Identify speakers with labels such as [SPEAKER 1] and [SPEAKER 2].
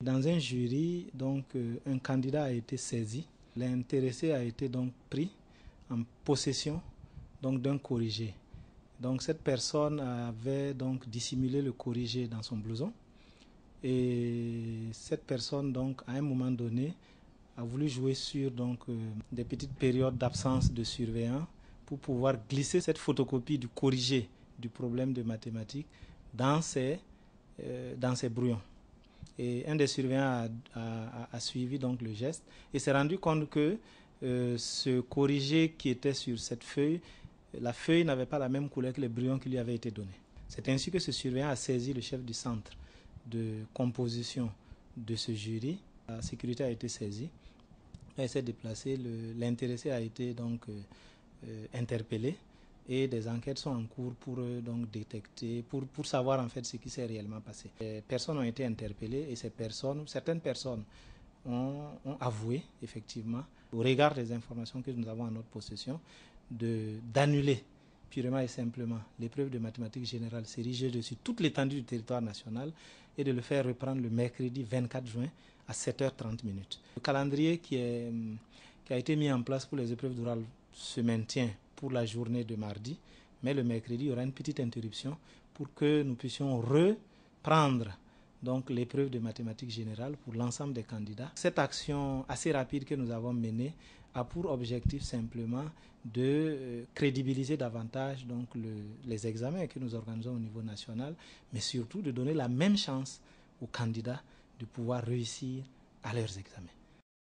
[SPEAKER 1] Dans un jury, un candidat a été saisi. L'intéressé a été donc pris en possession d'un corrigé. Donc cette personne avait donc dissimulé le corrigé dans son blouson. Et cette personne donc à un moment donné a voulu jouer sur des petites périodes d'absence de surveillant pour pouvoir glisser cette photocopie du corrigé du problème de mathématiques dans ses brouillons. Et un des surveillants a suivi donc le geste et s'est rendu compte que ce corrigé qui était sur cette feuille, la feuille n'avait pas la même couleur que les brouillons qui lui avaient été donnés. C'est ainsi que ce surveillant a saisi le chef du centre de composition de ce jury. La sécurité a été saisie. Elle s'est déplacée. L'intéressé a été interpellé et des enquêtes sont en cours pour détecter, pour savoir en fait ce qui s'est réellement passé. Les personnes ont été interpellées et certaines personnes ont avoué effectivement, au regard des informations que nous avons en notre possession, d'annuler purement et simplement l'épreuve de mathématiques générales série G sur toute l'étendue du territoire national et de le faire reprendre le mercredi 24 juin à 7h30. Le calendrier qui a été mis en place pour les épreuves d'oral se maintient pour la journée de mardi, mais le mercredi, il y aura une petite interruption pour que nous puissions reprendre l'épreuve de mathématiques générales pour l'ensemble des candidats. Cette action assez rapide que nous avons menée a pour objectif simplement de crédibiliser davantage les examens que nous organisons au niveau national, mais surtout de donner la même chance aux candidats de pouvoir réussir à leurs examens.